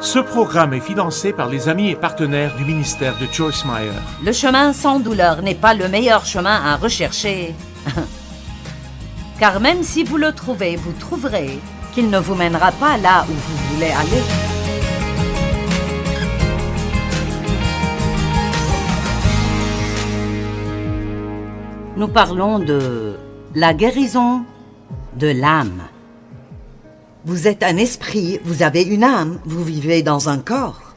Ce programme est financé par les amis et partenaires du ministère de Joyce Meyer. Le chemin sans douleur n'est pas le meilleur chemin à rechercher. Car même si vous le trouvez, vous trouverez qu'il ne vous mènera pas là où vous voulez aller. Nous parlons de la guérison de l'âme. Vous êtes un esprit, vous avez une âme, vous vivez dans un corps.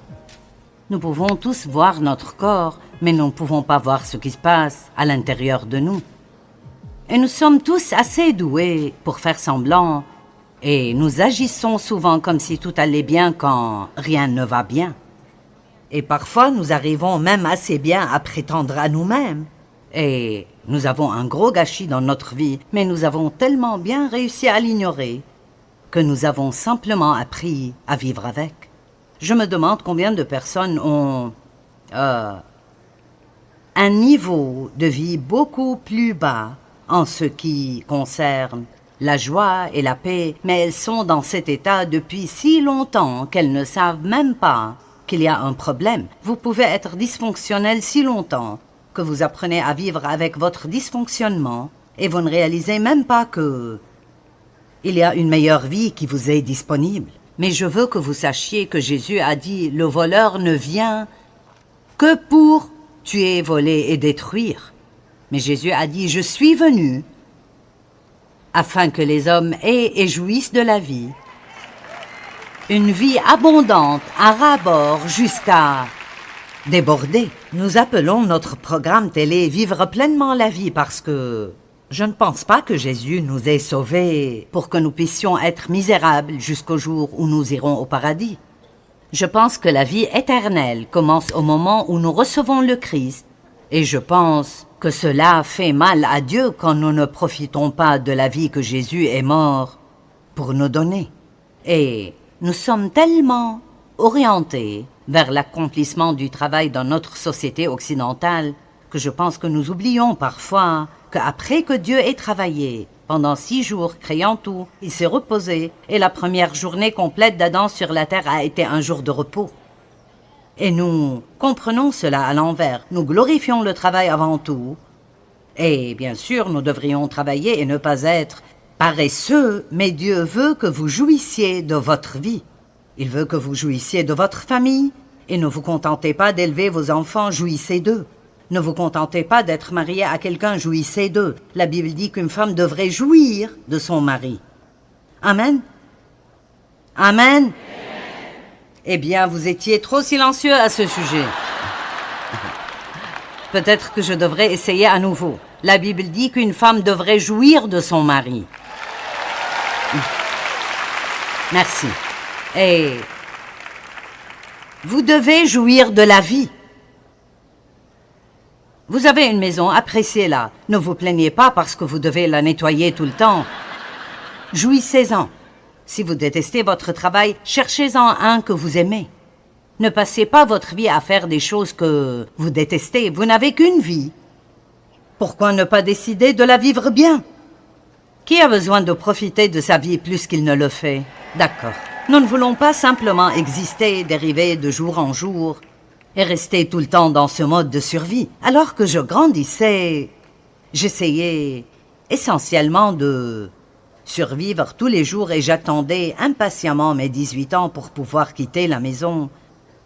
Nous pouvons tous voir notre corps, mais nous ne pouvons pas voir ce qui se passe à l'intérieur de nous. Et nous sommes tous assez doués pour faire semblant, et nous agissons souvent comme si tout allait bien quand rien ne va bien. Et parfois, nous arrivons même assez bien à prétendre à nous-mêmes. Et nous avons un gros gâchis dans notre vie, mais nous avons tellement bien réussi à l'ignorer que nous avons simplement appris à vivre avec. Je me demande combien de personnes ont un niveau de vie beaucoup plus bas en ce qui concerne la joie et la paix, mais elles sont dans cet état depuis si longtemps qu'elles ne savent même pas qu'il y a un problème. Vous pouvez être dysfonctionnel si longtemps que vous apprenez à vivre avec votre dysfonctionnement et vous ne réalisez même pas que il y a une meilleure vie qui vous est disponible. Mais je veux que vous sachiez que Jésus a dit « Le voleur ne vient que pour tuer, voler et détruire. » Mais Jésus a dit « Je suis venu afin que les hommes aient et jouissent de la vie. Une vie abondante à ras-bord jusqu'à déborder. » Nous appelons notre programme télé « Vivre pleinement la vie » parce que je ne pense pas que Jésus nous ait sauvés pour que nous puissions être misérables jusqu'au jour où nous irons au paradis. Je pense que la vie éternelle commence au moment où nous recevons le Christ, et je pense que cela fait mal à Dieu quand nous ne profitons pas de la vie que Jésus est mort pour nous donner. Et nous sommes tellement orientés vers l'accomplissement du travail dans notre société occidentale que je pense que nous oublions parfois qu'après que Dieu ait travaillé pendant 6 jours créant tout, il s'est reposé et la première journée complète d'Adam sur la terre a été un jour de repos. Et nous comprenons cela à l'envers. Nous glorifions le travail avant tout. Et bien sûr, nous devrions travailler et ne pas être paresseux, mais Dieu veut que vous jouissiez de votre vie. Il veut que vous jouissiez de votre famille et ne vous contentez pas d'élever vos enfants, jouissez d'eux. Ne vous contentez pas d'être marié à quelqu'un, jouissez d'eux. La Bible dit qu'une femme devrait jouir de son mari. Amen. Amen. Eh bien, vous étiez trop silencieux à ce sujet. Peut-être que je devrais essayer à nouveau. La Bible dit qu'une femme devrait jouir de son mari. Merci. Et vous devez jouir de la vie. Vous avez une maison, appréciez-la. Ne vous plaignez pas parce que vous devez la nettoyer tout le temps. Jouissez-en. Si vous détestez votre travail, cherchez-en un que vous aimez. Ne passez pas votre vie à faire des choses que vous détestez. Vous n'avez qu'une vie. Pourquoi ne pas décider de la vivre bien? Qui a besoin de profiter de sa vie plus qu'il ne le fait? D'accord. Nous ne voulons pas simplement exister, dériver de jour en jour et rester tout le temps dans ce mode de survie. Alors que je grandissais, j'essayais essentiellement de survivre tous les jours et j'attendais impatiemment mes 18 ans pour pouvoir quitter la maison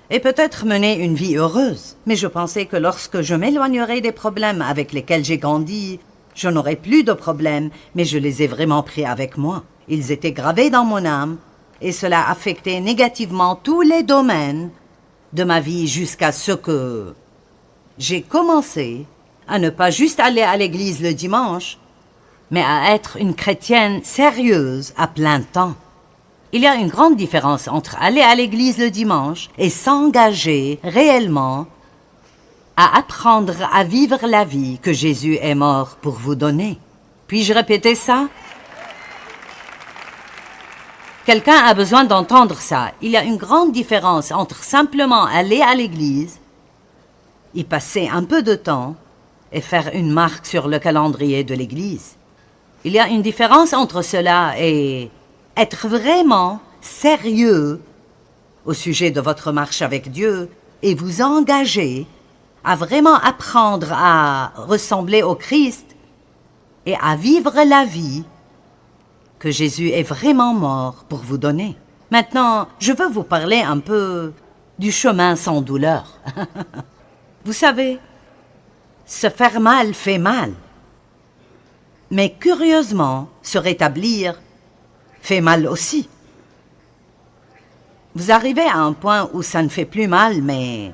et peut-être mener une vie heureuse. Mais je pensais que lorsque je m'éloignerais des problèmes avec lesquels j'ai grandi, je n'aurais plus de problèmes, mais je les ai vraiment pris avec moi. Ils étaient gravés dans mon âme et cela affectait négativement tous les domaines de ma vie jusqu'à ce que j'ai commencé à ne pas juste aller à l'église le dimanche, mais à être une chrétienne sérieuse à plein temps. Il y a une grande différence entre aller à l'église le dimanche et s'engager réellement à apprendre à vivre la vie que Jésus est mort pour vous donner. Puis-je répéter ça? Quelqu'un a besoin d'entendre ça. Il y a une grande différence entre simplement aller à l'église, y passer un peu de temps et faire une marque sur le calendrier de l'église. Il y a une différence entre cela et être vraiment sérieux au sujet de votre marche avec Dieu et vous engager à vraiment apprendre à ressembler au Christ et à vivre la vie que Jésus est vraiment mort pour vous donner. Maintenant, je veux vous parler un peu du chemin sans douleur. Vous savez, se faire mal fait mal. Mais curieusement, se rétablir fait mal aussi. Vous arrivez à un point où ça ne fait plus mal, mais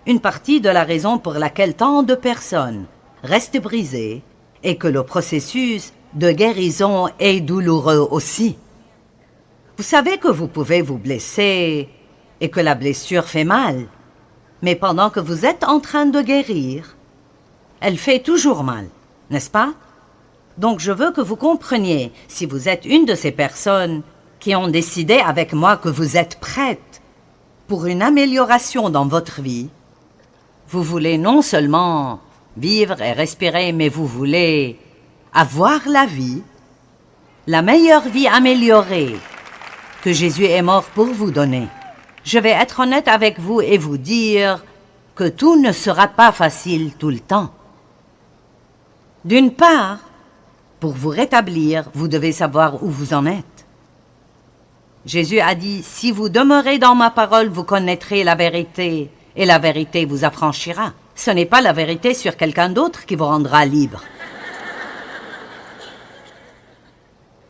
une partie de la raison pour laquelle tant de personnes restent brisées est que le processus de guérison est douloureux aussi. Vous savez que vous pouvez vous blesser et que la blessure fait mal, mais pendant que vous êtes en train de guérir, elle fait toujours mal, n'est-ce pas? Donc je veux que vous compreniez, si vous êtes une de ces personnes qui ont décidé avec moi que vous êtes prête pour une amélioration dans votre vie, vous voulez non seulement vivre et respirer, mais vous voulez avoir la vie, la meilleure vie améliorée que Jésus est mort pour vous donner. Je vais être honnête avec vous et vous dire que tout ne sera pas facile tout le temps. D'une part, pour vous rétablir, vous devez savoir où vous en êtes. Jésus a dit, « Si vous demeurez dans ma parole, vous connaîtrez la vérité, et la vérité vous affranchira. » Ce n'est pas la vérité sur quelqu'un d'autre qui vous rendra libre.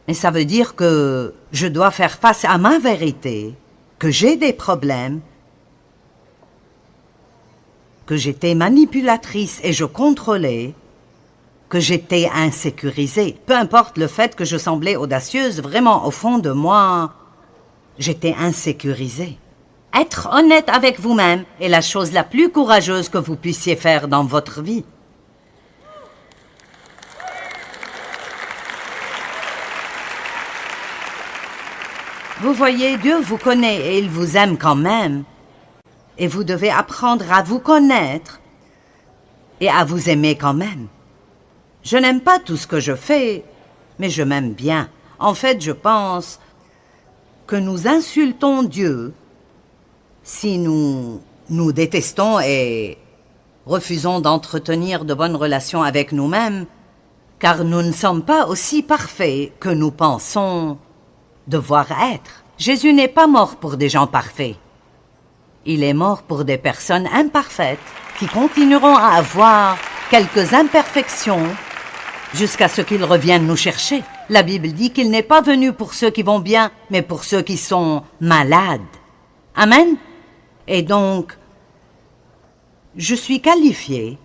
Mais ça veut dire que je dois faire face à ma vérité, que j'ai des problèmes, que j'étais manipulatrice et je contrôlais, que j'étais insécurisée. Peu importe le fait que je semblais audacieuse, vraiment au fond de moi, j'étais insécurisée. Être honnête avec vous-même est la chose la plus courageuse que vous puissiez faire dans votre vie. Vous voyez, Dieu vous connaît et il vous aime quand même. Et vous devez apprendre à vous connaître et à vous aimer quand même. Je n'aime pas tout ce que je fais, mais je m'aime bien. En fait, je pense que nous insultons Dieu si nous nous détestons et refusons d'entretenir de bonnes relations avec nous-mêmes, car nous ne sommes pas aussi parfaits que nous pensons devoir être. Jésus n'est pas mort pour des gens parfaits. Il est mort pour des personnes imparfaites qui continueront à avoir quelques imperfections jusqu'à ce qu'il revienne nous chercher. La Bible dit qu'il n'est pas venu pour ceux qui vont bien, mais pour ceux qui sont malades. Amen. Et donc, je suis qualifiée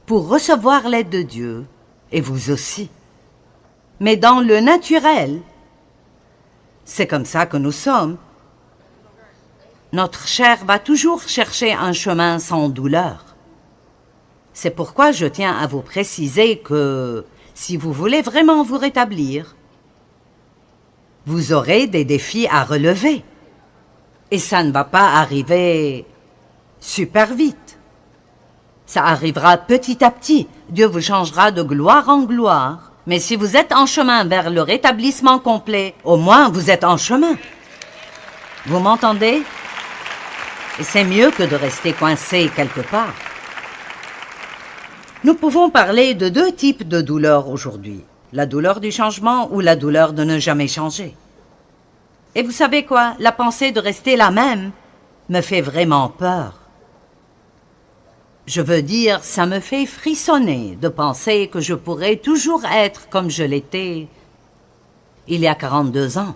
pour recevoir l'aide de Dieu, et vous aussi. Mais dans le naturel, c'est comme ça que nous sommes. Notre chair va toujours chercher un chemin sans douleur. C'est pourquoi je tiens à vous préciser que si vous voulez vraiment vous rétablir, vous aurez des défis à relever. Et ça ne va pas arriver super vite. Ça arrivera petit à petit. Dieu vous changera de gloire en gloire. Mais si vous êtes en chemin vers le rétablissement complet, au moins vous êtes en chemin. Vous m'entendez? Et c'est mieux que de rester coincé quelque part. Nous pouvons parler de deux types de douleurs aujourd'hui. La douleur du changement ou la douleur de ne jamais changer. Et vous savez quoi? La pensée de rester la même me fait vraiment peur. Je veux dire, ça me fait frissonner de penser que je pourrais toujours être comme je l'étais il y a 42 ans.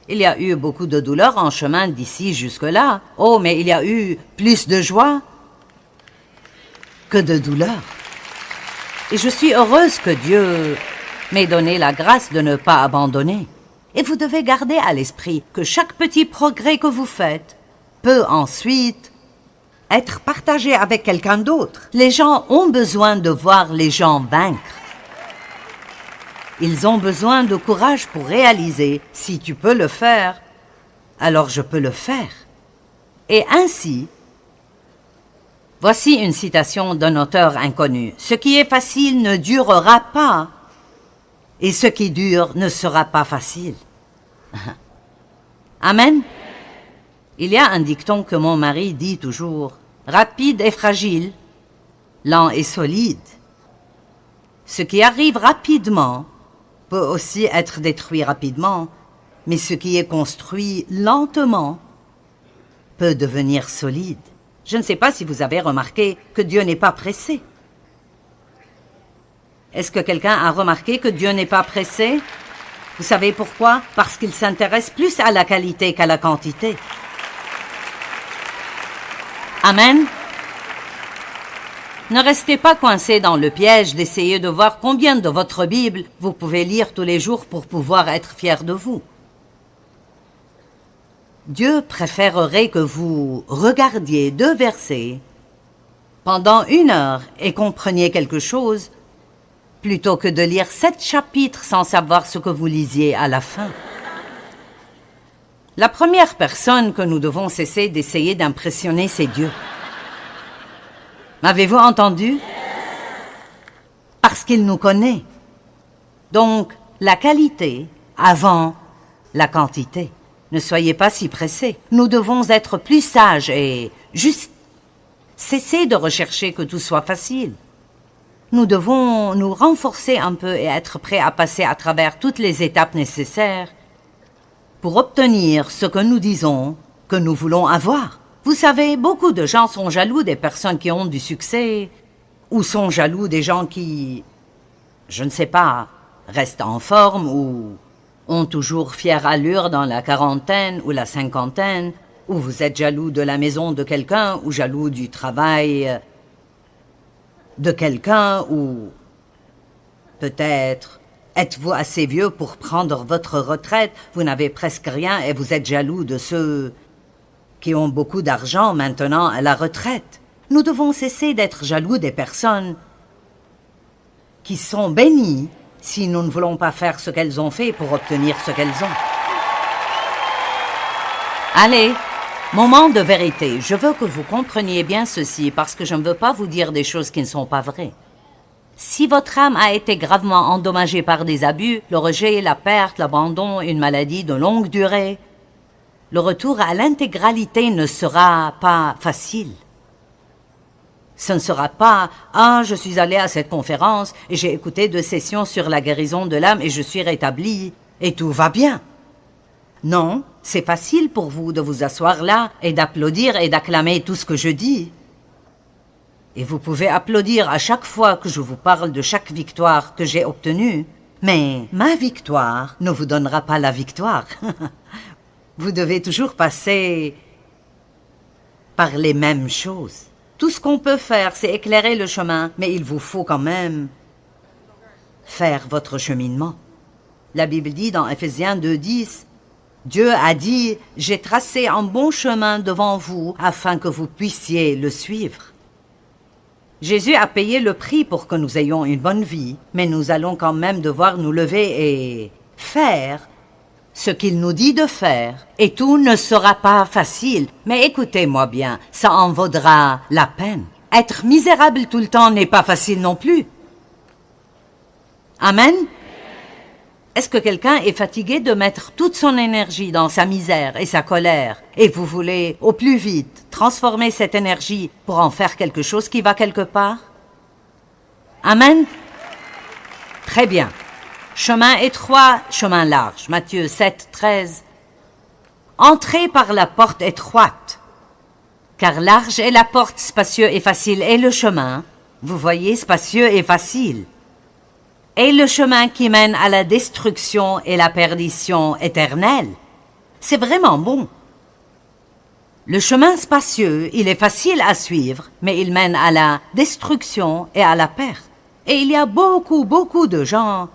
Il y a eu beaucoup de douleurs en chemin d'ici jusque-là. Oh, mais il y a eu plus de joie que de douleur. Et je suis heureuse que Dieu m'ait donné la grâce de ne pas abandonner. Et vous devez garder à l'esprit que chaque petit progrès que vous faites peut ensuite être partagé avec quelqu'un d'autre. Les gens ont besoin de voir les gens vaincre. Ils ont besoin de courage pour réaliser, si tu peux le faire, alors je peux le faire. Et ainsi, voici une citation d'un auteur inconnu. « Ce qui est facile ne durera pas, et ce qui dure ne sera pas facile. » Amen. Il y a un dicton que mon mari dit toujours. Rapide et fragile, lent et solide. Ce qui arrive rapidement peut aussi être détruit rapidement, mais ce qui est construit lentement peut devenir solide. Je ne sais pas si vous avez remarqué que Dieu n'est pas pressé. Est-ce que quelqu'un a remarqué que Dieu n'est pas pressé? Vous savez pourquoi? Parce qu'il s'intéresse plus à la qualité qu'à la quantité. Amen. Ne restez pas coincé dans le piège d'essayer de voir combien de votre Bible vous pouvez lire tous les jours pour pouvoir être fier de vous. Dieu préférerait que vous regardiez 2 versets pendant 1 heure et compreniez quelque chose plutôt que de lire 7 chapitres sans savoir ce que vous lisiez à la fin. La première personne que nous devons cesser d'essayer d'impressionner, c'est Dieu. M'avez-vous entendu? Parce qu'il nous connaît. Donc, la qualité avant la quantité. Ne soyez pas si pressés. Nous devons être plus sages et juste cesser de rechercher que tout soit facile. Nous devons nous renforcer un peu et être prêts à passer à travers toutes les étapes nécessaires pour obtenir ce que nous disons que nous voulons avoir. Vous savez, beaucoup de gens sont jaloux des personnes qui ont du succès ou sont jaloux des gens qui, je ne sais pas, restent en forme ou ont toujours fière allure dans la quarantaine ou la cinquantaine, ou vous êtes jaloux de la maison de quelqu'un ou jaloux du travail de quelqu'un ou peut-être êtes-vous assez vieux pour prendre votre retraite, vous n'avez presque rien et vous êtes jaloux de ceux qui ont beaucoup d'argent maintenant à la retraite. Nous devons cesser d'être jaloux des personnes qui sont bénies si nous ne voulons pas faire ce qu'elles ont fait pour obtenir ce qu'elles ont. Allez, moment de vérité. Je veux que vous compreniez bien ceci parce que je ne veux pas vous dire des choses qui ne sont pas vraies. Si votre âme a été gravement endommagée par des abus, le rejet, la perte, l'abandon, une maladie de longue durée, le retour à l'intégralité ne sera pas facile. Ce ne sera pas « Ah, je suis allé à cette conférence et j'ai écouté 2 sessions sur la guérison de l'âme et je suis rétabli et tout va bien. » Non, c'est facile pour vous de vous asseoir là et d'applaudir et d'acclamer tout ce que je dis. Et vous pouvez applaudir à chaque fois que je vous parle de chaque victoire que j'ai obtenue. Mais ma victoire ne vous donnera pas la victoire. Vous devez toujours passer par les mêmes choses. Tout ce qu'on peut faire, c'est éclairer le chemin, mais il vous faut quand même faire votre cheminement. La Bible dit dans Éphésiens 2:10, Dieu a dit « J'ai tracé un bon chemin devant vous afin que vous puissiez le suivre. » Jésus a payé le prix pour que nous ayons une bonne vie, mais nous allons quand même devoir nous lever et faire ce qu'il nous dit de faire, et tout ne sera pas facile. Mais écoutez-moi bien, ça en vaudra la peine. Être misérable tout le temps n'est pas facile non plus. Amen? Est-ce que quelqu'un est fatigué de mettre toute son énergie dans sa misère et sa colère, et vous voulez, au plus vite, transformer cette énergie pour en faire quelque chose qui va quelque part? Amen? Très bien. Chemin étroit, chemin large. Matthieu 7:13. Entrez par la porte étroite, car large est la porte, spacieux et facile est le chemin. Vous voyez, spacieux et facile. Et le chemin qui mène à la destruction et la perdition éternelle. C'est vraiment bon. Le chemin spacieux, il est facile à suivre, mais il mène à la destruction et à la perte. Et il y a beaucoup de gens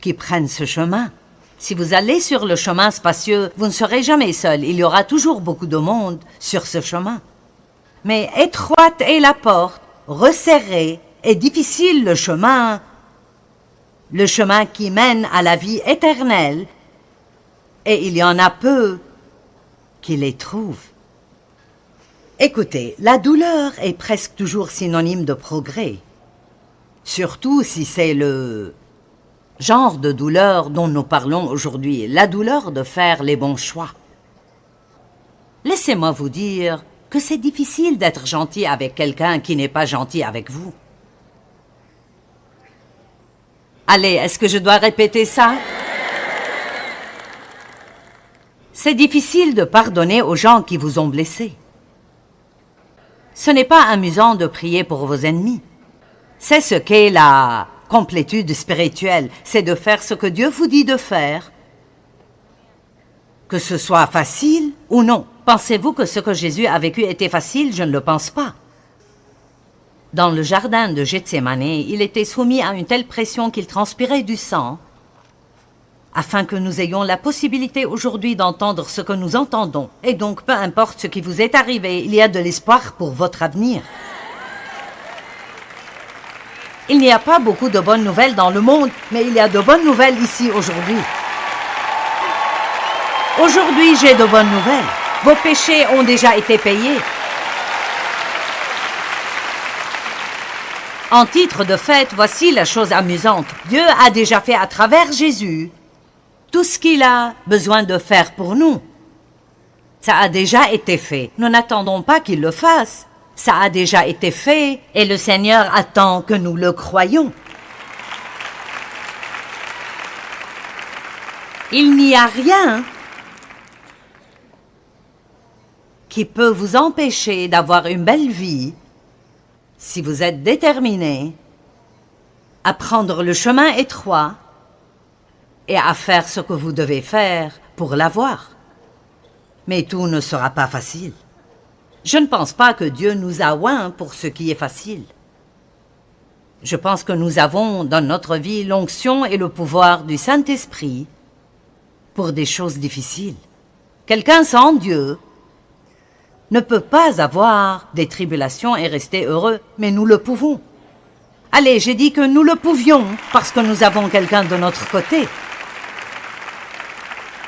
qui prennent ce chemin. Si vous allez sur le chemin spacieux, vous ne serez jamais seul. Il y aura toujours beaucoup de monde sur ce chemin. Mais étroite est la porte, resserrée et difficile le chemin qui mène à la vie éternelle, et il y en a peu qui les trouvent. Écoutez, la douleur est presque toujours synonyme de progrès, surtout si c'est le genre de douleur dont nous parlons aujourd'hui, la douleur de faire les bons choix. Les Laissez-moi vous dire que c'est difficile d'être gentil avec quelqu'un qui n'est pas gentil avec vous. Allez, est-ce que je dois répéter ça? C'est difficile de pardonner aux gens qui vous ont blessé. Ce n'est pas amusant de prier pour vos ennemis. C'est ce qu'est la complétude spirituelle, c'est de faire ce que Dieu vous dit de faire, que ce soit facile ou non. Pensez-vous que ce que Jésus a vécu était facile? Je ne le pense pas. Dans le jardin de Gethsémane, il était soumis à une telle pression qu'il transpirait du sang, afin que nous ayons la possibilité aujourd'hui d'entendre ce que nous entendons. Et donc, peu importe ce qui vous est arrivé, il y a de l'espoir pour votre avenir. Il n'y a pas beaucoup de bonnes nouvelles dans le monde, mais il y a de bonnes nouvelles ici aujourd'hui. Aujourd'hui, j'ai de bonnes nouvelles. Vos péchés ont déjà été payés. En titre de fête, voici la chose amusante. Dieu a déjà fait à travers Jésus tout ce qu'il a besoin de faire pour nous. Ça a déjà été fait. Nous n'attendons pas qu'il le fasse. Ça a déjà été fait et le Seigneur attend que nous le croyions. Il n'y a rien qui peut vous empêcher d'avoir une belle vie si vous êtes déterminé à prendre le chemin étroit et à faire ce que vous devez faire pour l'avoir. Mais tout ne sera pas facile. Je ne pense pas que Dieu nous a oints pour ce qui est facile. Je pense que nous avons dans notre vie l'onction et le pouvoir du Saint-Esprit pour des choses difficiles. Quelqu'un sans Dieu ne peut pas avoir des tribulations et rester heureux, mais nous le pouvons. Allez, j'ai dit que nous le pouvions parce que nous avons quelqu'un de notre côté.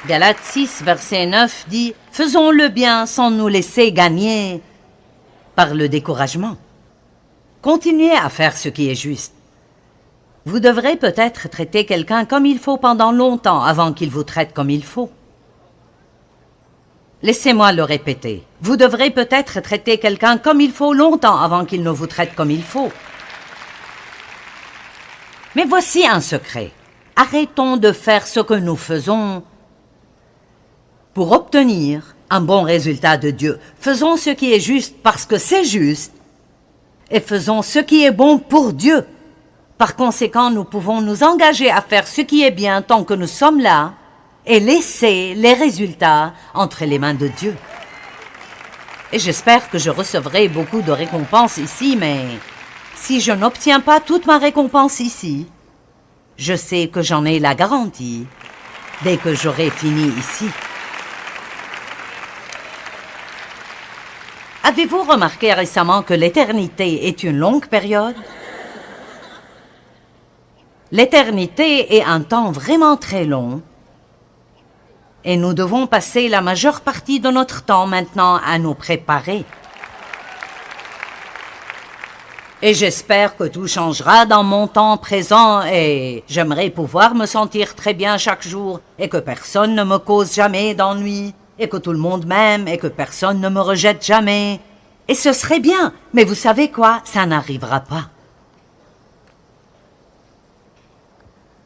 Galates 6, verset 9 dit « Faisons le bien sans nous laisser gagner par le découragement. » Continuez à faire ce qui est juste. Vous devrez peut-être traiter quelqu'un comme il faut pendant longtemps avant qu'il vous traite comme il faut. Laissez-moi le répéter. Vous devrez peut-être traiter quelqu'un comme il faut longtemps avant qu'il ne vous traite comme il faut. Mais voici un secret. Arrêtons de faire ce que nous faisons pour obtenir un bon résultat de Dieu. Faisons ce qui est juste parce que c'est juste et faisons ce qui est bon pour Dieu. Par conséquent, nous pouvons nous engager à faire ce qui est bien tant que nous sommes là et laisser les résultats entre les mains de Dieu. Et j'espère que je recevrai beaucoup de récompenses ici, mais si je n'obtiens pas toute ma récompense ici, je sais que j'en ai la garantie dès que j'aurai fini ici. Avez-vous remarqué récemment que l'éternité est une longue période? L'éternité est un temps vraiment très long et nous devons passer la majeure partie de notre temps maintenant à nous préparer. Et j'espère que tout changera dans mon temps présent et j'aimerais pouvoir me sentir très bien chaque jour et que personne ne me cause jamais d'ennui et que tout le monde m'aime et que personne ne me rejette jamais. Et ce serait bien, mais vous savez quoi? Ça n'arrivera pas.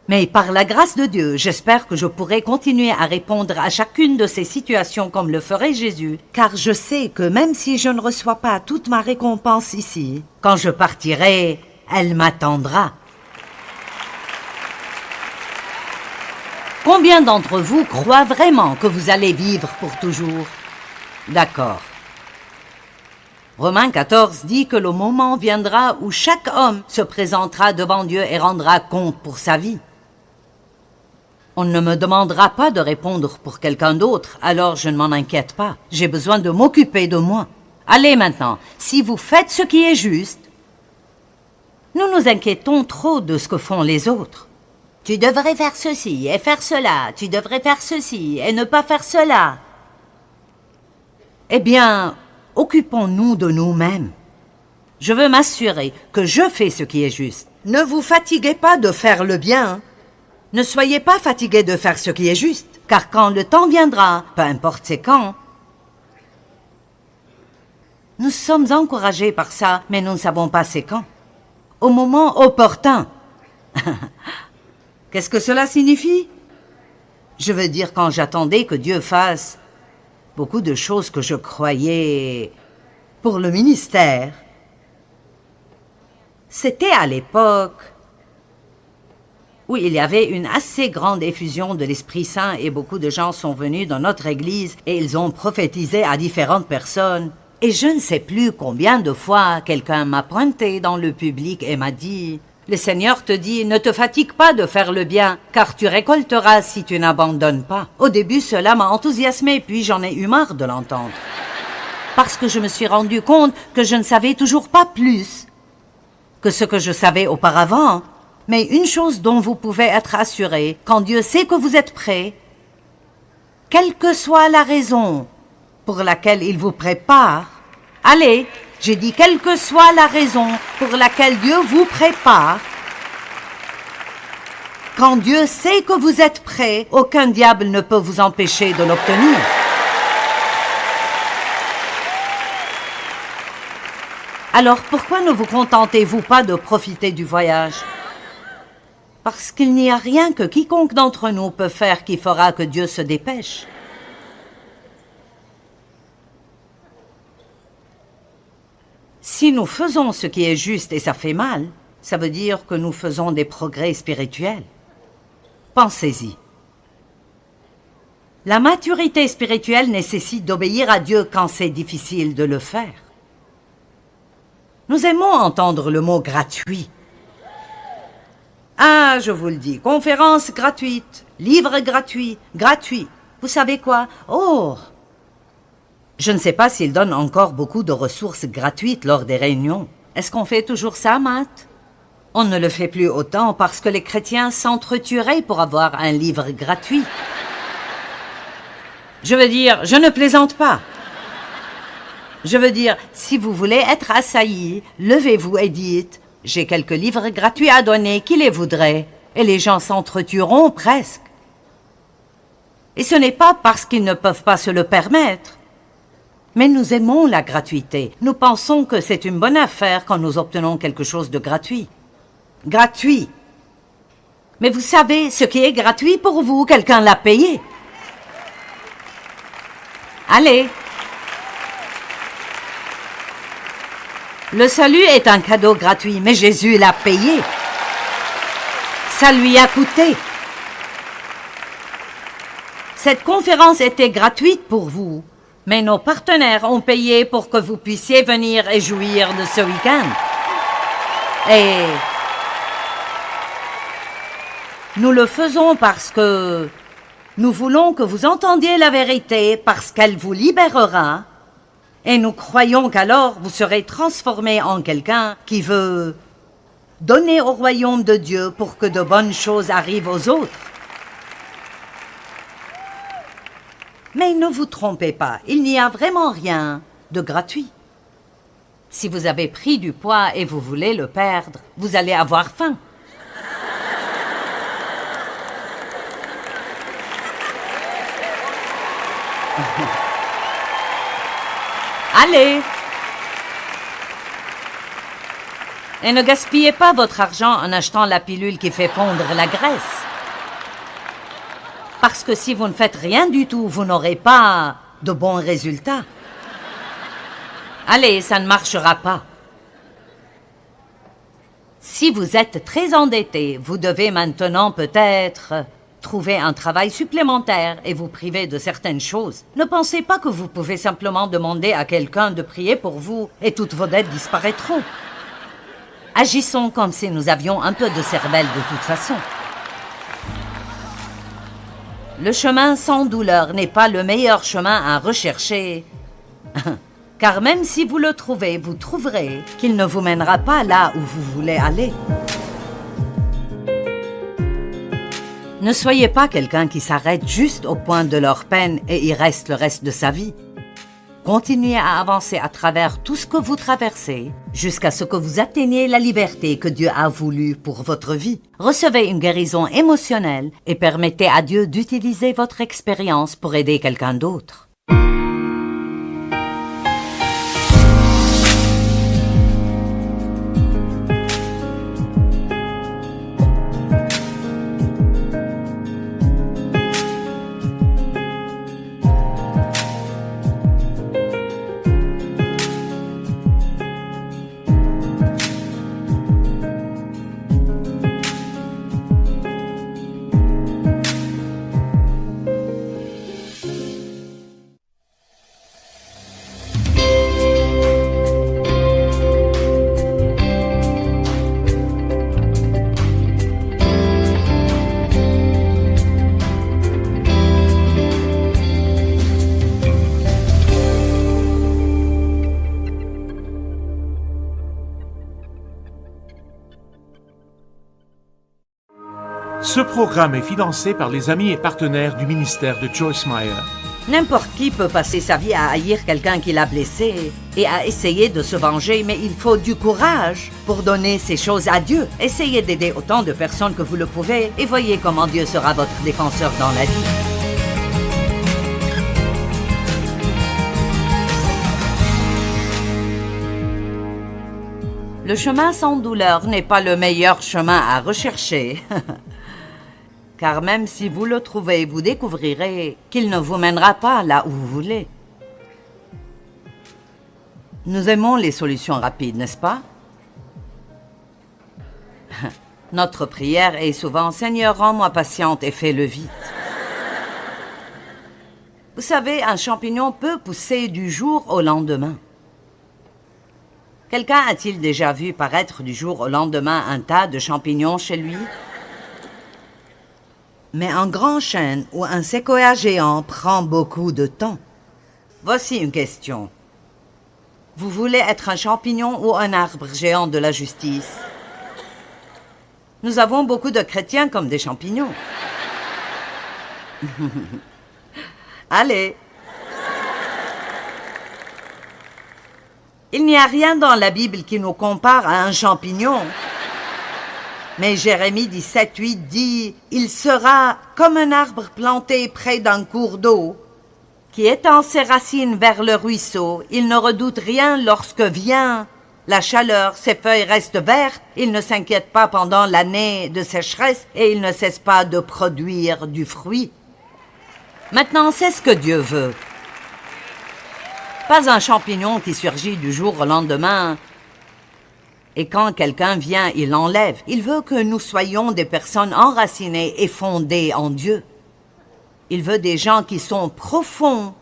Mais par la grâce de Dieu, j'espère que je pourrai continuer à répondre à chacune de ces situations comme le ferait Jésus, car je sais que même si je ne reçois pas toute ma récompense ici, quand je partirai, elle m'attendra. Combien d'entre vous croient vraiment que vous allez vivre pour toujours? D'accord. Romains 14 dit que le moment viendra où chaque homme se présentera devant Dieu et rendra compte pour sa vie. On ne me demandera pas de répondre pour quelqu'un d'autre, alors je ne m'en inquiète pas. J'ai besoin de m'occuper de moi. Allez maintenant, si vous faites ce qui est juste, nous nous inquiétons trop de ce que font les autres. Tu devrais faire ceci et faire cela, tu devrais faire ceci et ne pas faire cela. Eh bien, occupons-nous de nous-mêmes. Je veux m'assurer que je fais ce qui est juste. Ne vous fatiguez pas de faire le bien. Ne soyez pas fatigués de faire ce qui est juste, car quand le temps viendra, peu importe c'est quand, Nous sommes encouragés par ça, mais nous ne savons pas c'est quand. Au moment opportun. Qu'est-ce que cela signifie? Je veux dire quand j'attendais que Dieu fasse beaucoup de choses que je croyais pour le ministère. C'était à l'époque où il y avait une assez grande effusion de l'Esprit Saint et beaucoup de gens sont venus dans notre église et ils ont prophétisé à différentes personnes. Et je ne sais plus combien de fois quelqu'un m'a pointé dans le public et m'a dit « Le Seigneur te dit, ne te fatigue pas de faire le bien, car tu récolteras si tu n'abandonnes pas. » Au début, cela m'a enthousiasmé, puis j'en ai eu marre de l'entendre. Parce que je me suis rendu compte que je ne savais toujours pas plus que ce que je savais auparavant. Mais une chose dont vous pouvez être assuré, quand Dieu sait que vous êtes prêt, quelle que soit la raison pour laquelle il vous prépare, allez, j'ai dit quelle que soit la raison pour laquelle Dieu vous prépare, quand Dieu sait que vous êtes prêt, aucun diable ne peut vous empêcher de l'obtenir. Alors pourquoi ne vous contentez-vous pas de profiter du voyage? Parce qu'il n'y a rien que quiconque d'entre nous peut faire qui fera que Dieu se dépêche. Si nous faisons ce qui est juste et ça fait mal, ça veut dire que nous faisons des progrès spirituels. Pensez-y. La maturité spirituelle nécessite d'obéir à Dieu quand c'est difficile de le faire. Nous aimons entendre le mot « gratuit ». Ah, je vous le dis, conférence gratuite, livre gratuit, gratuit. Vous savez quoi? Oh! Je ne sais pas s'il donne encore beaucoup de ressources gratuites lors des réunions. Est-ce qu'on fait toujours ça, Matt? On ne le fait plus autant parce que les chrétiens s'entretueraient pour avoir un livre gratuit. Je veux dire, je ne plaisante pas. Je veux dire, si vous voulez être assaillis, levez-vous et dites « J'ai quelques livres gratuits à donner, qui les voudrait ?» Et les gens s'entretueront presque. Et ce n'est pas parce qu'ils ne peuvent pas se le permettre. Mais nous aimons la gratuité. Nous pensons que c'est une bonne affaire quand nous obtenons quelque chose de gratuit. Gratuit. Mais vous savez, ce qui est gratuit pour vous, quelqu'un l'a payé. Allez. Le salut est un cadeau gratuit, mais Jésus l'a payé. Ça lui a coûté. Cette conférence était gratuite pour vous, mais nos partenaires ont payé pour que vous puissiez venir et jouir de ce week-end. Et nous le faisons parce que nous voulons que vous entendiez la vérité, parce qu'elle vous libérera. Et nous croyons qu'alors vous serez transformé en quelqu'un qui veut donner au royaume de Dieu pour que de bonnes choses arrivent aux autres. Mais ne vous trompez pas, il n'y a vraiment rien de gratuit. Si vous avez pris du poids et vous voulez le perdre, vous allez avoir faim. Allez! Et ne gaspillez pas votre argent en achetant la pilule qui fait fondre la graisse. Parce que si vous ne faites rien du tout, vous n'aurez pas de bons résultats. Allez, ça ne marchera pas. Si vous êtes très endetté, vous devez maintenant peut-être trouver un travail supplémentaire et vous priver de certaines choses. Ne pensez pas que vous pouvez simplement demander à quelqu'un de prier pour vous et toutes vos dettes disparaîtront. Agissons comme si nous avions un peu de cervelle de toute façon. Le chemin sans douleur n'est pas le meilleur chemin à rechercher. Car même si vous le trouvez, vous trouverez qu'il ne vous mènera pas là où vous voulez aller. Ne soyez pas quelqu'un qui s'arrête juste au point de leur peine et y reste le reste de sa vie. Continuez à avancer à travers tout ce que vous traversez jusqu'à ce que vous atteigniez la liberté que Dieu a voulu pour votre vie. Recevez une guérison émotionnelle et permettez à Dieu d'utiliser votre expérience pour aider quelqu'un d'autre. Ce programme est financé par les amis et partenaires du ministère de Joyce Meyer. N'importe qui peut passer sa vie à haïr quelqu'un qui l'a blessé et à essayer de se venger, mais il faut du courage pour donner ces choses à Dieu. Essayez d'aider autant de personnes que vous le pouvez et voyez comment Dieu sera votre défenseur dans la vie. Le chemin sans douleur n'est pas le meilleur chemin à rechercher. Car même si vous le trouvez, vous découvrirez qu'il ne vous mènera pas là où vous voulez. Nous aimons les solutions rapides, n'est-ce pas? Notre prière est souvent « Seigneur, rends-moi patiente et fais-le vite ». Vous savez, un champignon peut pousser du jour au lendemain. Quelqu'un a-t-il déjà vu paraître du jour au lendemain un tas de champignons chez lui? Mais un grand chêne ou un séquoia géant prend beaucoup de temps. Voici une question. Vous voulez être un champignon ou un arbre géant de la justice? Nous avons beaucoup de chrétiens comme des champignons. Allez. Il n'y a rien dans la Bible qui nous compare à un champignon. Mais Jérémie 17:8 dit « Il sera comme un arbre planté près d'un cours d'eau, qui étend ses racines vers le ruisseau. Il ne redoute rien lorsque vient la chaleur, ses feuilles restent vertes, il ne s'inquiète pas pendant l'année de sécheresse et il ne cesse pas de produire du fruit. » Maintenant, c'est ce que Dieu veut. Pas un champignon qui surgit du jour au lendemain. Et quand quelqu'un vient, il l'enlève. Il veut que nous soyons des personnes enracinées et fondées en Dieu. Il veut des gens qui sont profonds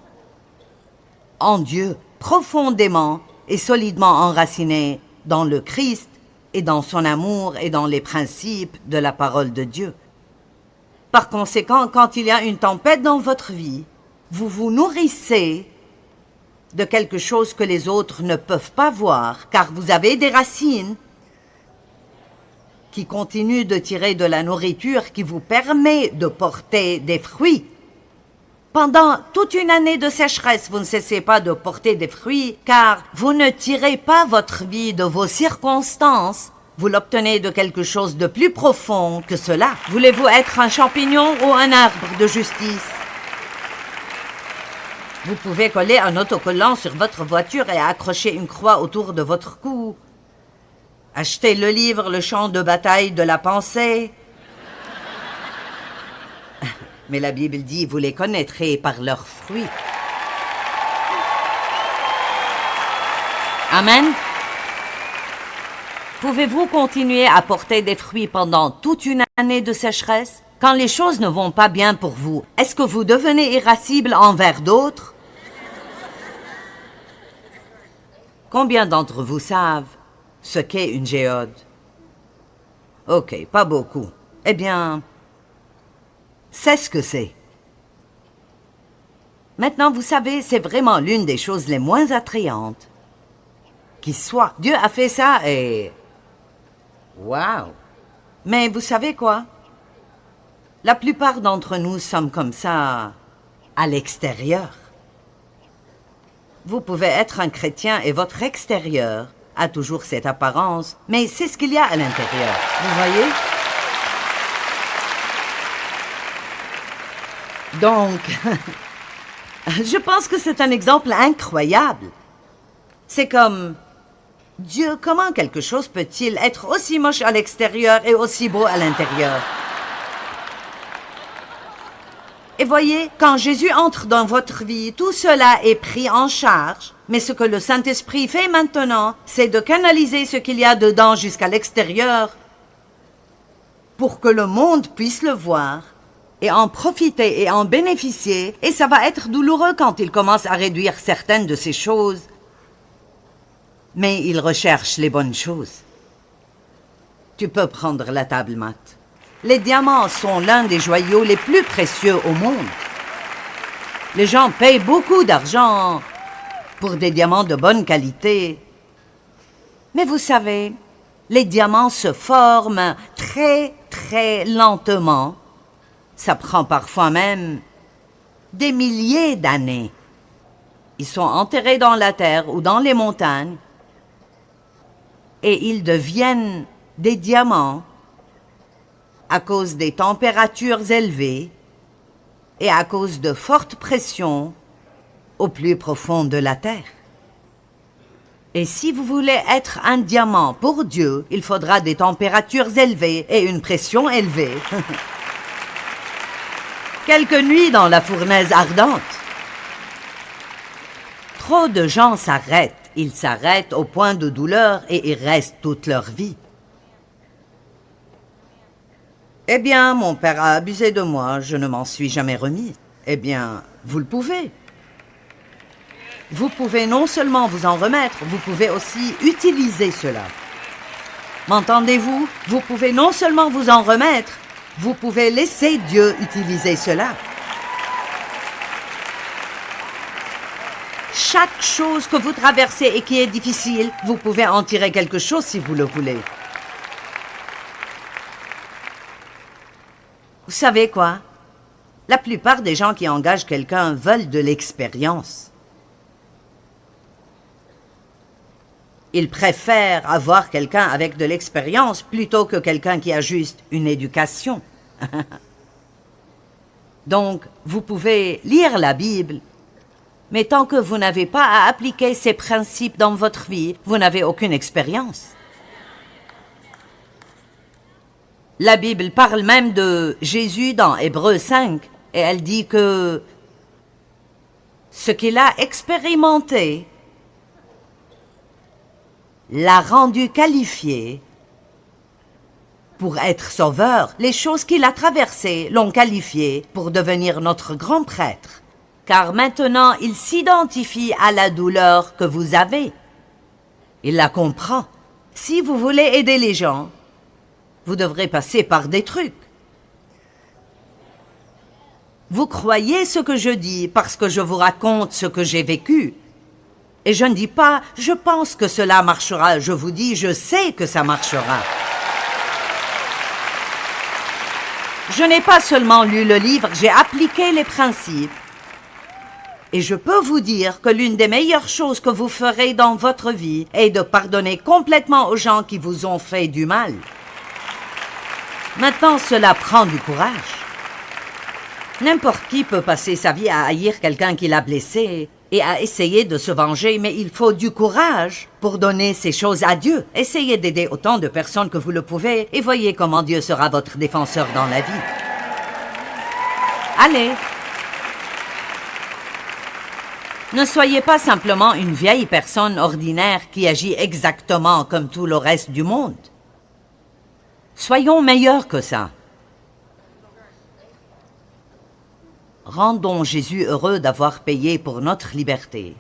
en Dieu, profondément et solidement enracinés dans le Christ et dans son amour et dans les principes de la parole de Dieu. Par conséquent, quand il y a une tempête dans votre vie, vous vous nourrissez de quelque chose que les autres ne peuvent pas voir, car vous avez des racines qui continuent de tirer de la nourriture qui vous permet de porter des fruits. Pendant toute une année de sécheresse, vous ne cessez pas de porter des fruits, car vous ne tirez pas votre vie de vos circonstances, vous l'obtenez de quelque chose de plus profond que cela. Voulez-vous être un champignon ou un arbre de justice? Vous pouvez coller un autocollant sur votre voiture et accrocher une croix autour de votre cou. Achetez le livre « Le champ de bataille de la pensée ». Mais la Bible dit « Vous les connaîtrez par leurs fruits ». Amen. Pouvez-vous continuer à porter des fruits pendant toute une année de sécheresse? Quand les choses ne vont pas bien pour vous, est-ce que vous devenez irascible envers d'autres? Combien d'entre vous savent ce qu'est une géode? Ok, pas beaucoup. Eh bien, c'est ce que c'est. Maintenant, vous savez, c'est vraiment l'une des choses les moins attrayantes qui soit. Dieu a fait ça et... Wow! Mais vous savez quoi? La plupart d'entre nous sommes comme ça à l'extérieur. Vous pouvez être un chrétien et votre extérieur a toujours cette apparence, mais c'est ce qu'il y a à l'intérieur. Vous voyez? Donc, je pense que c'est un exemple incroyable. C'est comme... Dieu, comment quelque chose peut-il être aussi moche à l'extérieur et aussi beau à l'intérieur? Et voyez, quand Jésus entre dans votre vie, tout cela est pris en charge. Mais ce que le Saint-Esprit fait maintenant, c'est de canaliser ce qu'il y a dedans jusqu'à l'extérieur pour que le monde puisse le voir et en profiter et en bénéficier. Et ça va être douloureux quand il commence à réduire certaines de ces choses. Mais il recherche les bonnes choses. Tu peux prendre la table, Matt. Les diamants sont l'un des joyaux les plus précieux au monde. Les gens payent beaucoup d'argent pour des diamants de bonne qualité. Mais vous savez, les diamants se forment très, très lentement. Ça prend parfois même des milliers d'années. Ils sont enterrés dans la terre ou dans les montagnes et ils deviennent des diamants à cause des températures élevées et à cause de fortes pressions au plus profond de la terre. Et si vous voulez être un diamant pour Dieu, il faudra des températures élevées et une pression élevée. Quelques nuits dans la fournaise ardente. Trop de gens s'arrêtent. Ils s'arrêtent au point de douleur et ils restent toute leur vie. Eh bien, mon père a abusé de moi, je ne m'en suis jamais remis. Eh bien, vous le pouvez. Vous pouvez non seulement vous en remettre, vous pouvez aussi utiliser cela. M'entendez-vous? Vous pouvez non seulement vous en remettre, vous pouvez laisser Dieu utiliser cela. Chaque chose que vous traversez et qui est difficile, vous pouvez en tirer quelque chose si vous le voulez. Vous savez quoi? La plupart des gens qui engagent quelqu'un veulent de l'expérience. Ils préfèrent avoir quelqu'un avec de l'expérience plutôt que quelqu'un qui a juste une éducation. Donc, vous pouvez lire la Bible, mais tant que vous n'avez pas à appliquer ces principes dans votre vie, vous n'avez aucune expérience. La Bible parle même de Jésus dans Hébreux 5, et elle dit que ce qu'il a expérimenté l'a rendu qualifié pour être sauveur. Les choses qu'il a traversées l'ont qualifié pour devenir notre grand prêtre. Car maintenant, il s'identifie à la douleur que vous avez. Il la comprend. Si vous voulez aider les gens, vous devrez passer par des trucs. Vous croyez ce que je dis parce que je vous raconte ce que j'ai vécu. Et je ne dis pas « je pense que cela marchera », je vous dis « je sais que ça marchera ». Je n'ai pas seulement lu le livre, j'ai appliqué les principes. Et je peux vous dire que l'une des meilleures choses que vous ferez dans votre vie est de pardonner complètement aux gens qui vous ont fait du mal. Maintenant, cela prend du courage. N'importe qui peut passer sa vie à haïr quelqu'un qui l'a blessé et à essayer de se venger, mais il faut du courage pour donner ces choses à Dieu. Essayez d'aider autant de personnes que vous le pouvez et voyez comment Dieu sera votre défenseur dans la vie. Allez! Ne soyez pas simplement une vieille personne ordinaire qui agit exactement comme tout le reste du monde. Soyons meilleurs que ça. Rendons Jésus heureux d'avoir payé pour notre liberté,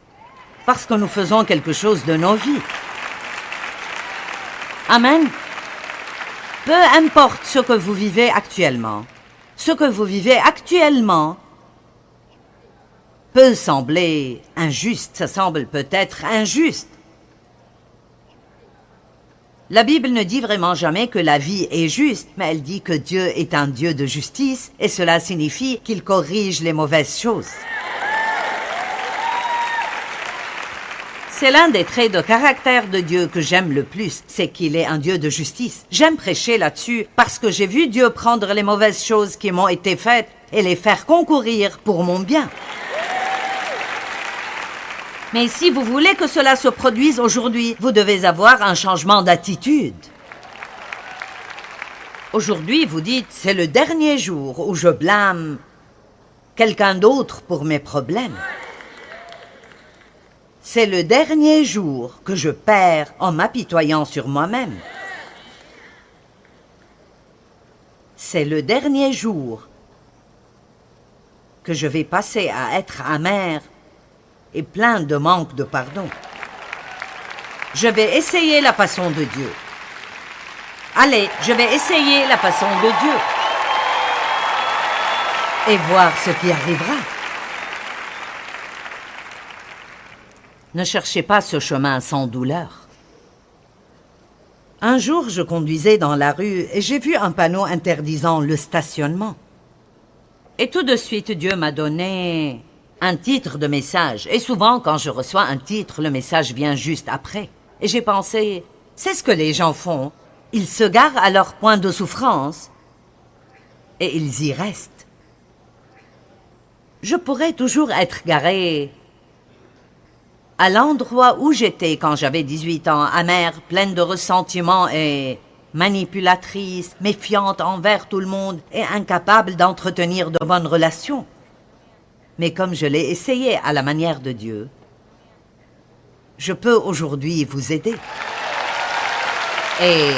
parce que nous faisons quelque chose de nos vies. Amen. Peu importe ce que vous vivez actuellement, ce que vous vivez actuellement peut sembler injuste, ça semble peut-être injuste. La Bible ne dit vraiment jamais que la vie est juste, mais elle dit que Dieu est un Dieu de justice, et cela signifie qu'il corrige les mauvaises choses. C'est l'un des traits de caractère de Dieu que j'aime le plus, c'est qu'il est un Dieu de justice. J'aime prêcher là-dessus parce que j'ai vu Dieu prendre les mauvaises choses qui m'ont été faites et les faire concourir pour mon bien. Mais si vous voulez que cela se produise aujourd'hui, vous devez avoir un changement d'attitude. Aujourd'hui, vous dites, c'est le dernier jour où je blâme quelqu'un d'autre pour mes problèmes. C'est le dernier jour que je perds en m'apitoyant sur moi-même. C'est le dernier jour que je vais passer à être amer et plein de manque de pardon. Je vais essayer la façon de Dieu. Allez, je vais essayer la façon de Dieu. Et voir ce qui arrivera. Ne cherchez pas ce chemin sans douleur. Un jour, je conduisais dans la rue et j'ai vu un panneau interdisant le stationnement. Et tout de suite, Dieu m'a donné un titre de message. Et souvent, quand je reçois un titre, le message vient juste après. Et j'ai pensé, c'est ce que les gens font. Ils se garent à leur point de souffrance et ils y restent. Je pourrais toujours être garé à l'endroit où j'étais quand j'avais 18 ans, amère, pleine de ressentiments et manipulatrice, méfiante envers tout le monde et incapable d'entretenir de bonnes relations. Mais comme je l'ai essayé à la manière de Dieu, je peux aujourd'hui vous aider. Et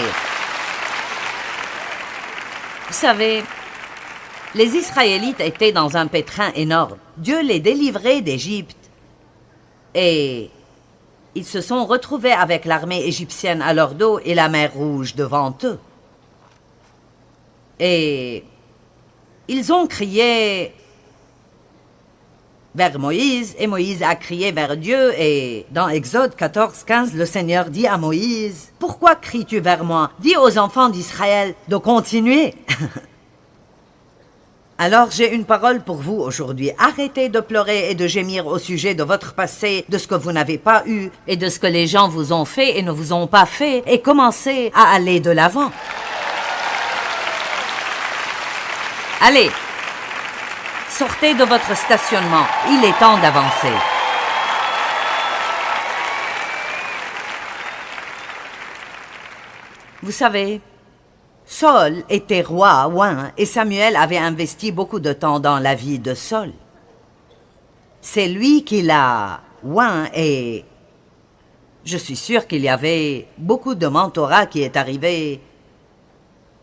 vous savez, les Israélites étaient dans un pétrin énorme. Dieu les délivrait d'Égypte. Et ils se sont retrouvés avec l'armée égyptienne à leur dos et la mer Rouge devant eux. Et ils ont crié vers Moïse, et Moïse a crié vers Dieu, et dans Exode 14:15, le Seigneur dit à Moïse, « Pourquoi cries-tu vers moi? Dis aux enfants d'Israël de continuer. » Alors j'ai une parole pour vous aujourd'hui. Arrêtez de pleurer et de gémir au sujet de votre passé, de ce que vous n'avez pas eu, et de ce que les gens vous ont fait et ne vous ont pas fait, et commencez à aller de l'avant. Allez, sortez de votre stationnement. Il est temps d'avancer. Vous savez, Saul était roi oint et Samuel avait investi beaucoup de temps dans la vie de Saul. C'est lui qui l'a oint et je suis sûre qu'il y avait beaucoup de mentorat qui est arrivé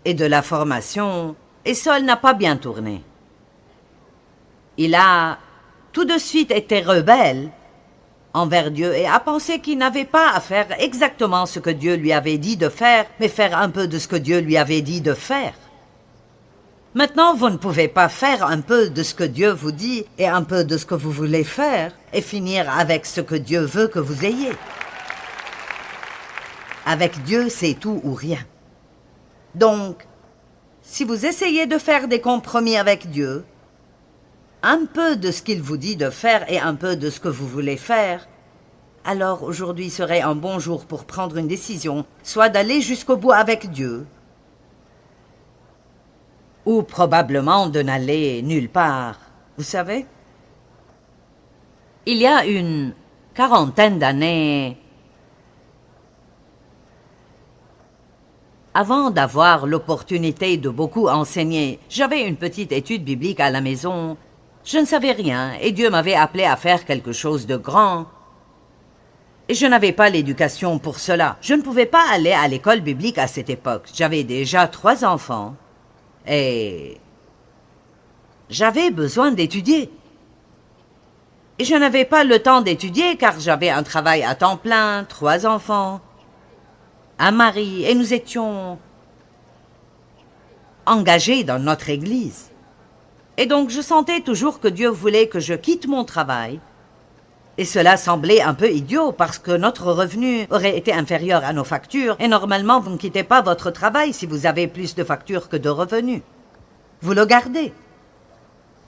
et de la formation et Saul n'a pas bien tourné. Il a tout de suite été rebelle envers Dieu et a pensé qu'il n'avait pas à faire exactement ce que Dieu lui avait dit de faire, mais faire un peu de ce que Dieu lui avait dit de faire. Maintenant, vous ne pouvez pas faire un peu de ce que Dieu vous dit et un peu de ce que vous voulez faire et finir avec ce que Dieu veut que vous ayez. Avec Dieu, c'est tout ou rien. Donc, si vous essayez de faire des compromis avec Dieu, un peu de ce qu'il vous dit de faire et un peu de ce que vous voulez faire, alors aujourd'hui serait un bon jour pour prendre une décision, soit d'aller jusqu'au bout avec Dieu, ou probablement de n'aller nulle part. Vous savez, il y a une quarantaine d'années, avant d'avoir l'opportunité de beaucoup enseigner, j'avais une petite étude biblique à la maison. Je ne savais rien et Dieu m'avait appelé à faire quelque chose de grand. Et je n'avais pas l'éducation pour cela. Je ne pouvais pas aller à l'école biblique à cette époque. J'avais déjà 3 enfants et j'avais besoin d'étudier. Et je n'avais pas le temps d'étudier car j'avais un travail à temps plein, 3 enfants, un mari et nous étions engagés dans notre église. Et donc je sentais toujours que Dieu voulait que je quitte mon travail. Et cela semblait un peu idiot parce que notre revenu aurait été inférieur à nos factures et normalement vous ne quittez pas votre travail si vous avez plus de factures que de revenus. Vous le gardez.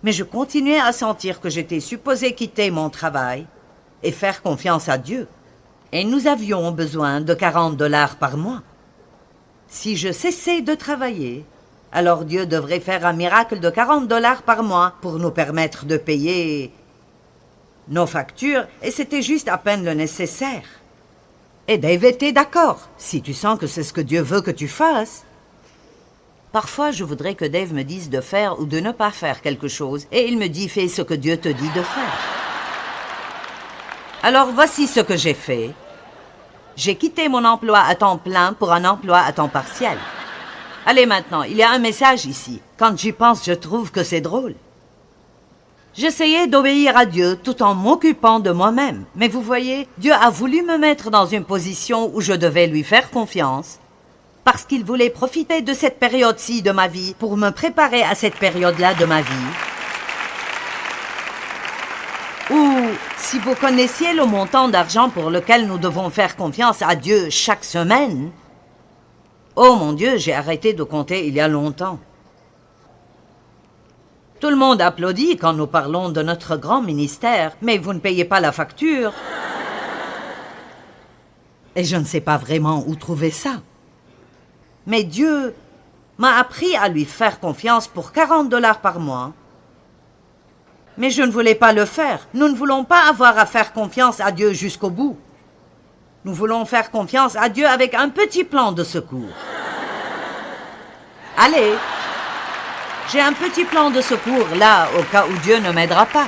Mais je continuais à sentir que j'étais supposé quitter mon travail et faire confiance à Dieu. Et nous avions besoin de $40 par mois. Si je cessais de travailler, alors Dieu devrait faire un miracle de $40 par mois pour nous permettre de payer nos factures, et c'était juste à peine le nécessaire. Et Dave était d'accord, si tu sens que c'est ce que Dieu veut que tu fasses. Parfois, je voudrais que Dave me dise de faire ou de ne pas faire quelque chose, et il me dit « fais ce que Dieu te dit de faire ». Alors voici ce que j'ai fait. J'ai quitté mon emploi à temps plein pour un emploi à temps partiel. Allez maintenant, il y a un message ici. Quand j'y pense, je trouve que c'est drôle. J'essayais d'obéir à Dieu tout en m'occupant de moi-même. Mais vous voyez, Dieu a voulu me mettre dans une position où je devais lui faire confiance, parce qu'il voulait profiter de cette période-ci de ma vie pour me préparer à cette période-là de ma vie. Ou, si vous connaissiez le montant d'argent pour lequel nous devons faire confiance à Dieu chaque semaine, Oh mon Dieu, j'ai arrêté de compter il y a longtemps. Tout le monde applaudit quand nous parlons de notre grand ministère, mais vous ne payez pas la facture. Et je ne sais pas vraiment où trouver ça. Mais Dieu m'a appris à lui faire confiance pour 40 $ par mois. Mais je ne voulais pas le faire. Nous ne voulons pas avoir à faire confiance à Dieu jusqu'au bout. Nous voulons faire confiance à Dieu avec un petit plan de secours. Allez, j'ai un petit plan de secours là, au cas où Dieu ne m'aidera pas.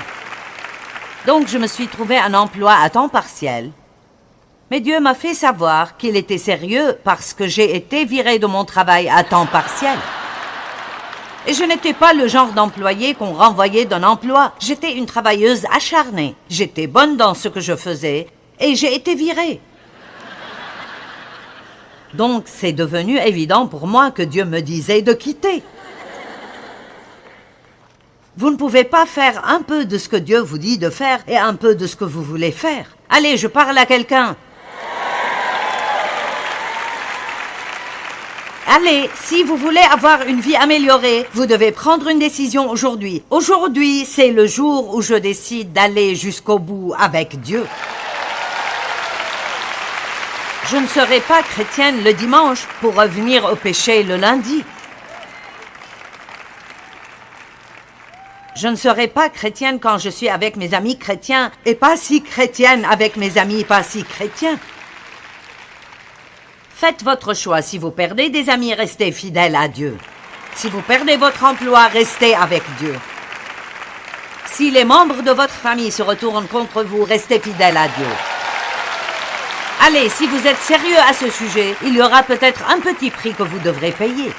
Donc je me suis trouvé un emploi à temps partiel. Mais Dieu m'a fait savoir qu'il était sérieux parce que j'ai été virée de mon travail à temps partiel. Et je n'étais pas le genre d'employé qu'on renvoyait d'un emploi. J'étais une travailleuse acharnée. J'étais bonne dans ce que je faisais et j'ai été virée. Donc c'est devenu évident pour moi que Dieu me disait de quitter. Vous ne pouvez pas faire un peu de ce que Dieu vous dit de faire et un peu de ce que vous voulez faire. Allez, je parle à quelqu'un. Allez, si vous voulez avoir une vie améliorée, vous devez prendre une décision aujourd'hui. Aujourd'hui, c'est le jour où je décide d'aller jusqu'au bout avec Dieu. Je ne serai pas chrétienne le dimanche pour revenir au péché le lundi. Je ne serai pas chrétienne quand je suis avec mes amis chrétiens et pas si chrétienne avec mes amis pas si chrétiens. Faites votre choix. Si vous perdez des amis, restez fidèles à Dieu. Si vous perdez votre emploi, restez avec Dieu. Si les membres de votre famille se retournent contre vous, restez fidèles à Dieu. Allez, si vous êtes sérieux à ce sujet, il y aura peut-être un petit prix que vous devrez payer.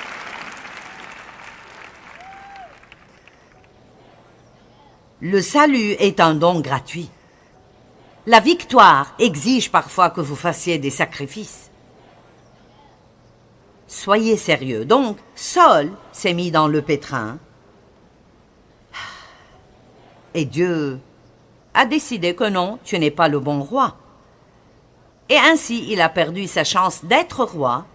Le salut est un don gratuit. La victoire exige parfois que vous fassiez des sacrifices. Soyez sérieux. Donc, Saul s'est mis dans le pétrin. Et Dieu a décidé que non, tu n'es pas le bon roi. Et ainsi, il a perdu sa chance d'être roi.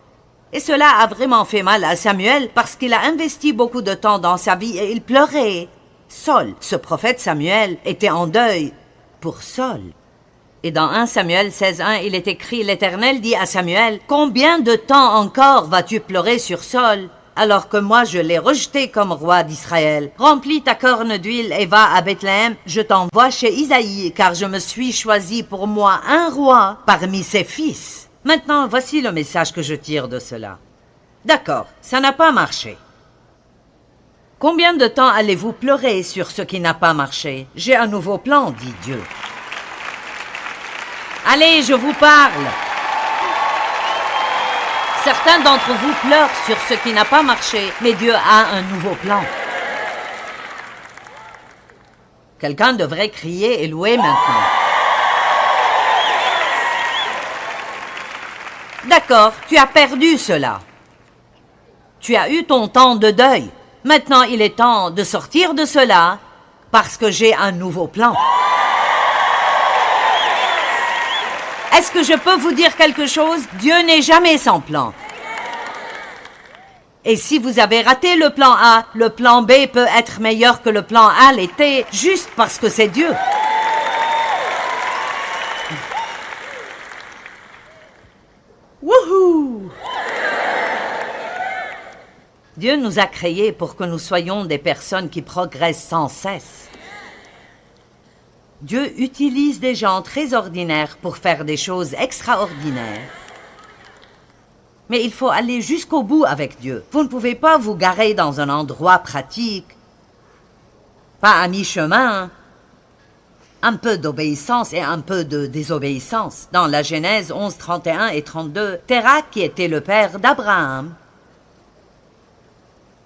Et cela a vraiment fait mal à Samuel parce qu'il a investi beaucoup de temps dans sa vie et il pleurait. Saul, ce prophète Samuel, était en deuil pour Saul. Et dans 1 Samuel 16:1, il est écrit, l'Éternel dit à Samuel, « Combien de temps encore vas-tu pleurer sur Saul, alors que moi je l'ai rejeté comme roi d'Israël? Remplis ta corne d'huile et va à Bethléem, je t'envoie chez Isaïe, car je me suis choisi pour moi un roi parmi ses fils. » Maintenant, voici le message que je tire de cela. D'accord, ça n'a pas marché. Combien de temps allez-vous pleurer sur ce qui n'a pas marché? J'ai un nouveau plan, dit Dieu. Allez, je vous parle. Certains d'entre vous pleurent sur ce qui n'a pas marché, mais Dieu a un nouveau plan. Quelqu'un devrait crier et louer maintenant. D'accord, tu as perdu cela. Tu as eu ton temps de deuil. Maintenant, il est temps de sortir de cela parce que j'ai un nouveau plan. Est-ce que je peux vous dire quelque chose? Dieu n'est jamais sans plan. Et si vous avez raté le plan A, le plan B peut être meilleur que le plan A l'était, juste parce que c'est Dieu. Wouhou! Dieu nous a créés pour que nous soyons des personnes qui progressent sans cesse. Dieu utilise des gens très ordinaires pour faire des choses extraordinaires. Mais il faut aller jusqu'au bout avec Dieu. Vous ne pouvez pas vous garer dans un endroit pratique. Pas à mi-chemin. Un peu d'obéissance et un peu de désobéissance. Dans la Genèse 11, 31 et 32, Térak, qui était le père d'Abraham,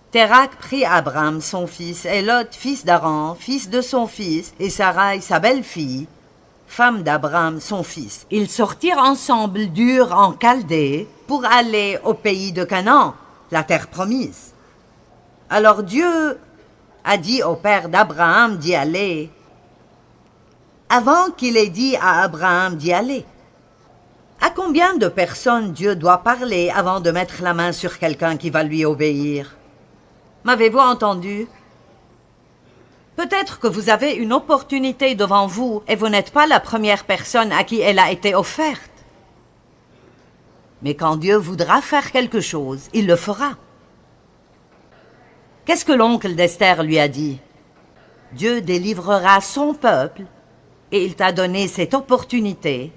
Térak prit Abraham, son fils, et Lot, fils d'Aran, fils de son fils, et Sarai, sa belle-fille, femme d'Abraham, son fils. Ils sortirent ensemble d'Ur en Chaldée pour aller au pays de Canaan, la terre promise. Alors Dieu a dit au père d'Abraham d'y aller, avant qu'il ait dit à Abraham d'y aller. À combien de personnes Dieu doit parler avant de mettre la main sur quelqu'un qui va lui obéir? M'avez-vous entendu? Peut-être que vous avez une opportunité devant vous et vous n'êtes pas la première personne à qui elle a été offerte. Mais quand Dieu voudra faire quelque chose, il le fera. Qu'est-ce que l'oncle d'Esther lui a dit? Dieu délivrera son peuple et il t'a donné cette opportunité.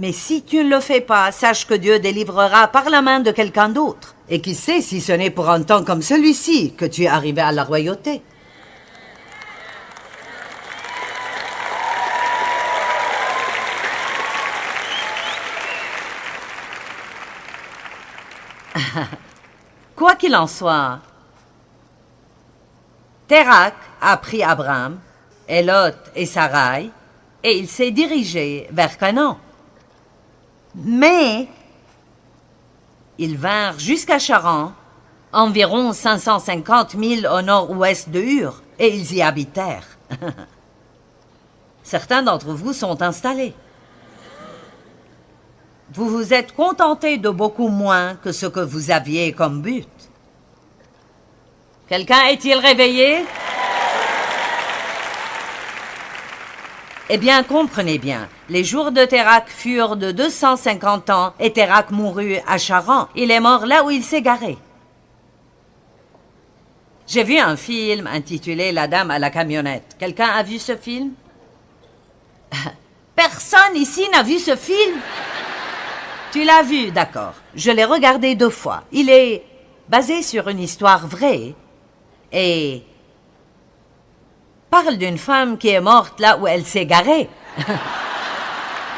Mais si tu ne le fais pas, sache que Dieu délivrera par la main de quelqu'un d'autre. Et qui sait si ce n'est pour un temps comme celui-ci que tu es arrivé à la royauté. Quoi qu'il en soit, Térak a pris Abraham, et Lot et Sarai, et il s'est dirigé vers Canaan. Mais ils vinrent jusqu'à Charan, environ 550 milles au nord-ouest de Ur, et ils y habitèrent. Certains d'entre vous sont installés. Vous vous êtes contentés de beaucoup moins que ce que vous aviez comme but. Quelqu'un est-il réveillé? Eh bien, comprenez bien, les jours de Térak furent de 250 ans et Térak mourut à Charan. Il est mort là où il s'est garé. J'ai vu un film intitulé La Dame à la camionnette. Quelqu'un a vu ce film? Personne ici n'a vu ce film? Tu l'as vu, d'accord. Je l'ai regardé 2 fois. Il est basé sur une histoire vraie et parle d'une femme qui est morte là où elle s'est garée.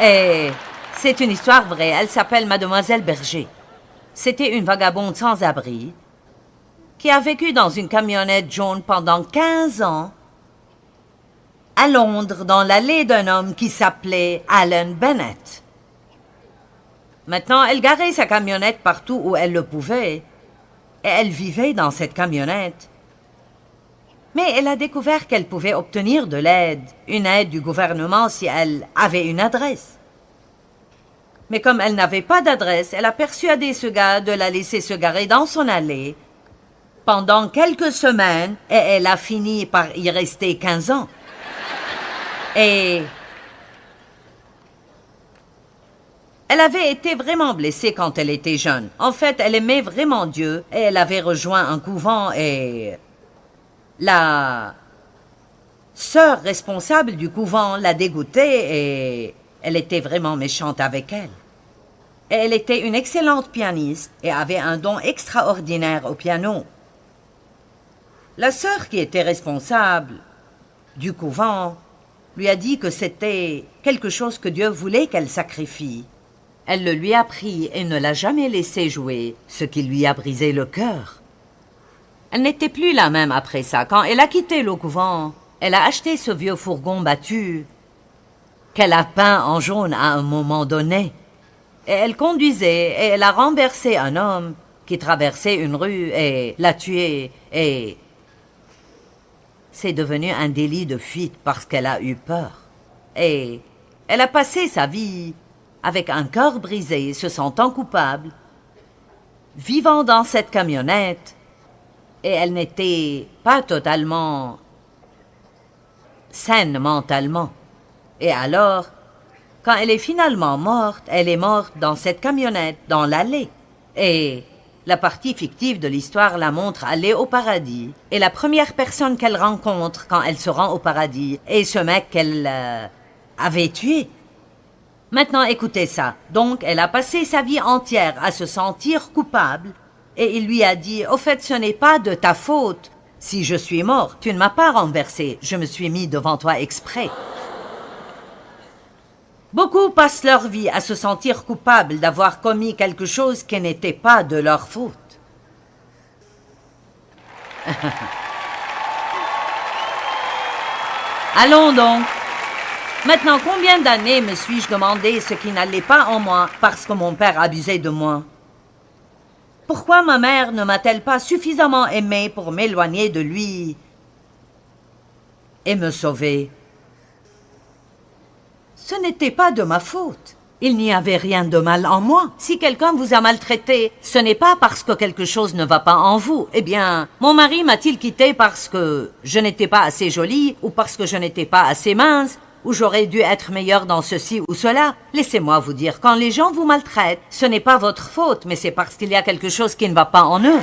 Et c'est une histoire vraie. Elle s'appelle Mademoiselle Berger. C'était une vagabonde sans abri qui a vécu dans une camionnette jaune pendant 15 ans à Londres, dans l'allée d'un homme qui s'appelait Alan Bennett. Maintenant, elle garait sa camionnette partout où elle le pouvait, et elle vivait dans cette camionnette. Mais elle a découvert qu'elle pouvait obtenir de l'aide, une aide du gouvernement si elle avait une adresse. Mais comme elle n'avait pas d'adresse, elle a persuadé ce gars de la laisser se garer dans son allée pendant quelques semaines, et elle a fini par y rester 15 ans. Et elle avait été vraiment blessée quand elle était jeune. En fait, elle aimait vraiment Dieu et elle avait rejoint un couvent et la sœur responsable du couvent l'a dégoûtée et elle était vraiment méchante avec elle. Et elle était une excellente pianiste et avait un don extraordinaire au piano. La sœur qui était responsable du couvent lui a dit que c'était quelque chose que Dieu voulait qu'elle sacrifie. Elle le lui a pris et ne l'a jamais laissé jouer, ce qui lui a brisé le cœur. Elle n'était plus la même après ça. Quand elle a quitté le couvent, elle a acheté ce vieux fourgon battu qu'elle a peint en jaune à un moment donné. Et elle conduisait et elle a renversé un homme qui traversait une rue et l'a tué et c'est devenu un délit de fuite parce qu'elle a eu peur. Et elle a passé sa vie avec un cœur brisé, se sentant coupable, vivant dans cette camionnette, et elle n'était pas totalement saine mentalement. Et alors, quand elle est finalement morte, elle est morte dans cette camionnette, dans l'allée. Et la partie fictive de l'histoire la montre aller au paradis. Et la première personne qu'elle rencontre quand elle se rend au paradis est ce mec qu'elle avait tué. Maintenant, écoutez ça. Donc, elle a passé sa vie entière à se sentir coupable et il lui a dit « Au fait, ce n'est pas de ta faute. Si je suis mort, tu ne m'as pas renversé. Je me suis mis devant toi exprès. » Beaucoup passent leur vie à se sentir coupables d'avoir commis quelque chose qui n'était pas de leur faute. Allons donc. Maintenant, combien d'années me suis-je demandé ce qui n'allait pas en moi parce que mon père abusait de moi? Pourquoi ma mère ne m'a-t-elle pas suffisamment aimé pour m'éloigner de lui et me sauver? Ce n'était pas de ma faute. Il n'y avait rien de mal en moi. Si quelqu'un vous a maltraité, ce n'est pas parce que quelque chose ne va pas en vous. Eh bien, mon mari m'a-t-il quitté parce que je n'étais pas assez jolie ou parce que je n'étais pas assez mince ou j'aurais dû être meilleure dans ceci ou cela? Laissez-moi vous dire, quand les gens vous maltraitent, ce n'est pas votre faute, mais c'est parce qu'il y a quelque chose qui ne va pas en eux.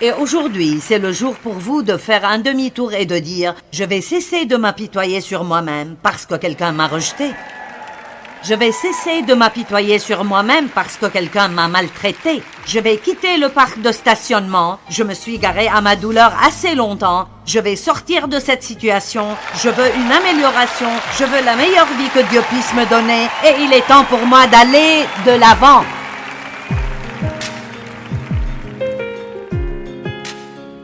Et aujourd'hui, c'est le jour pour vous de faire un demi-tour et de dire « Je vais cesser de m'apitoyer sur moi-même parce que quelqu'un m'a rejeté. Je vais cesser de m'apitoyer sur moi-même parce que quelqu'un m'a maltraité. Je vais quitter le parc de stationnement. Je me suis garé à ma douleur assez longtemps. Je vais sortir de cette situation. Je veux une amélioration. Je veux la meilleure vie que Dieu puisse me donner. Et il est temps pour moi d'aller de l'avant. »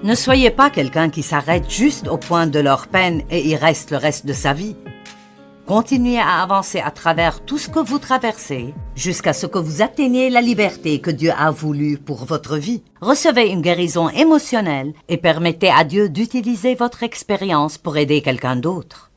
Ne soyez pas quelqu'un qui s'arrête juste au point de leur peine et y reste le reste de sa vie. Continuez à avancer à travers tout ce que vous traversez jusqu'à ce que vous atteigniez la liberté que Dieu a voulu pour votre vie. Recevez une guérison émotionnelle et permettez à Dieu d'utiliser votre expérience pour aider quelqu'un d'autre.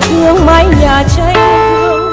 Thương mãi nhà tranh thương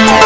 đất.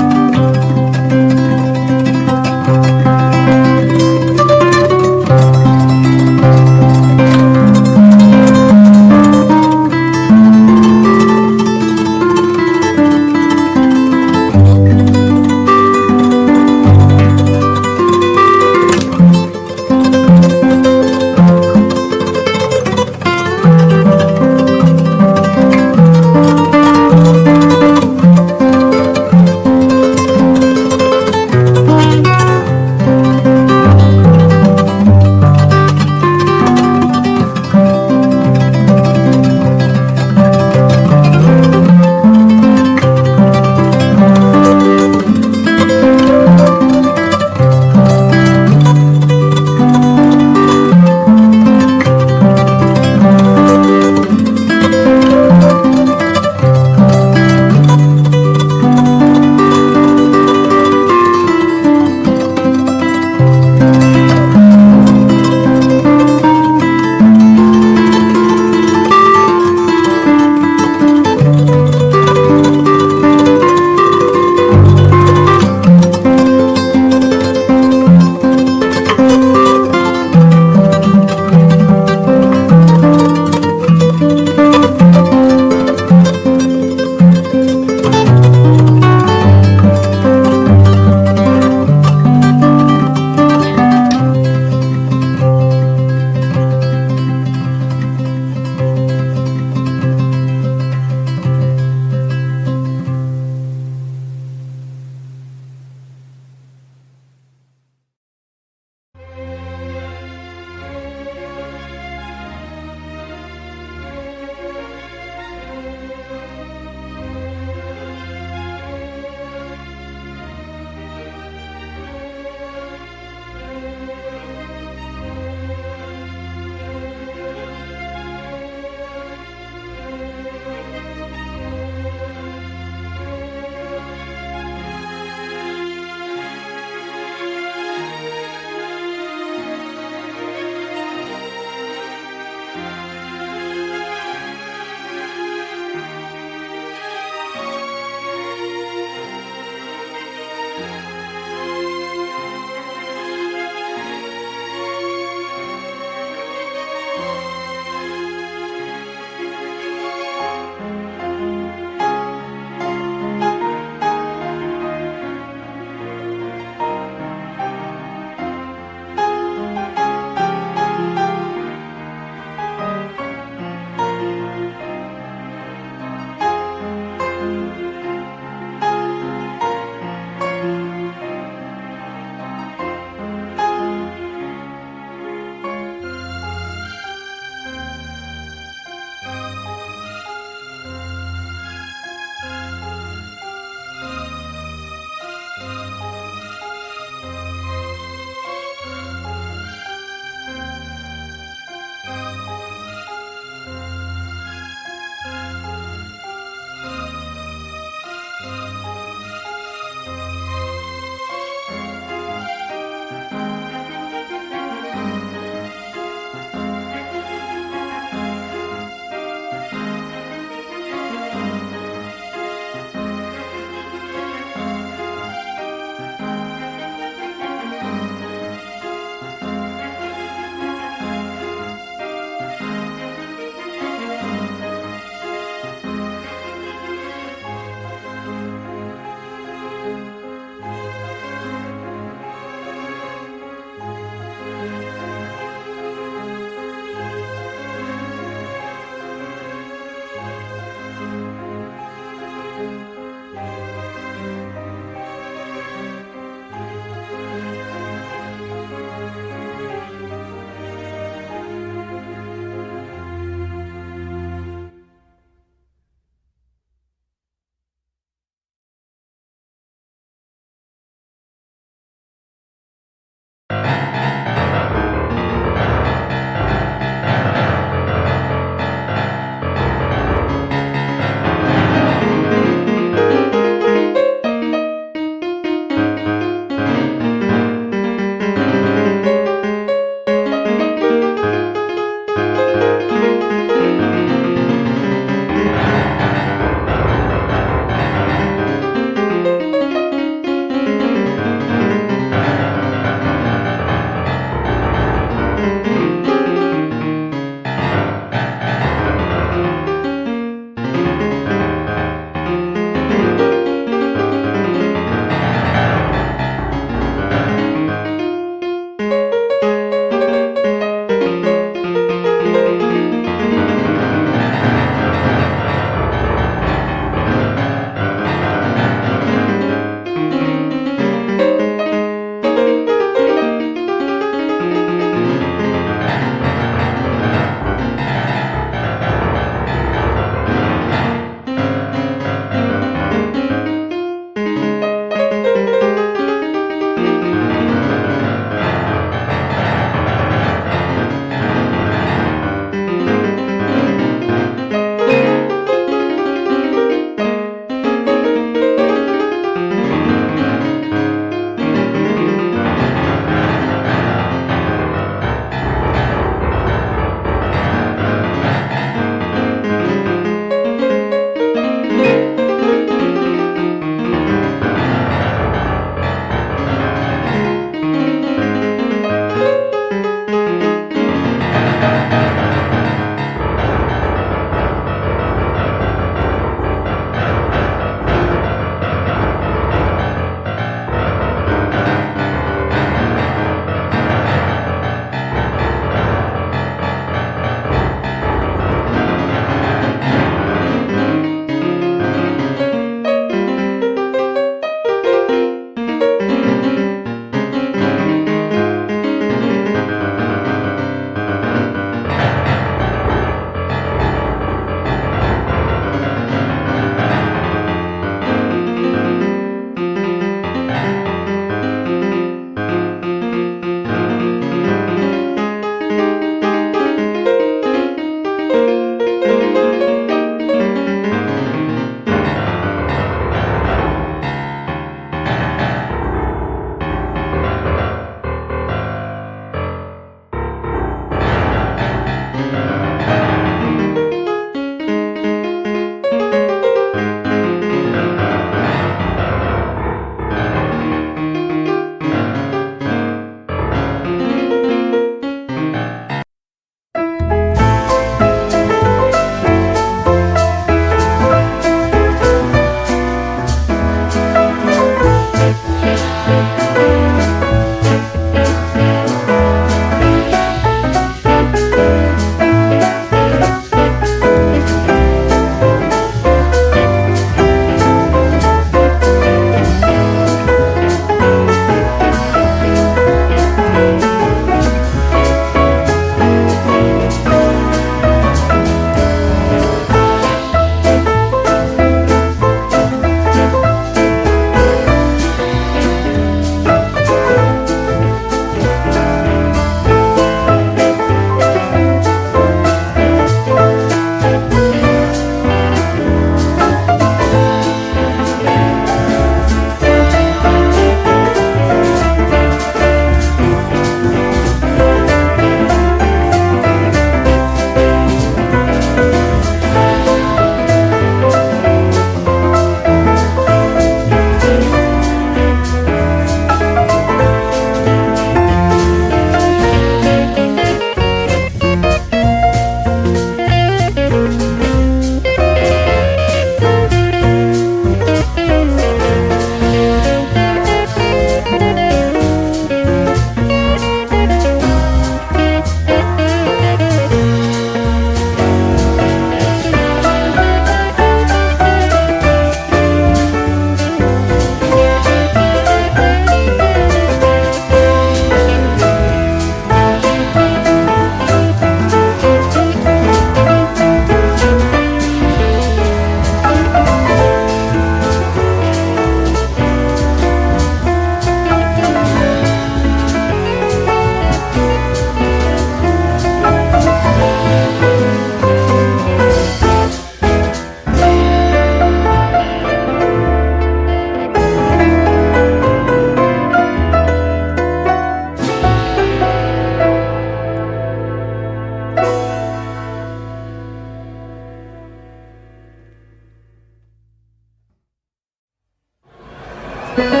Thank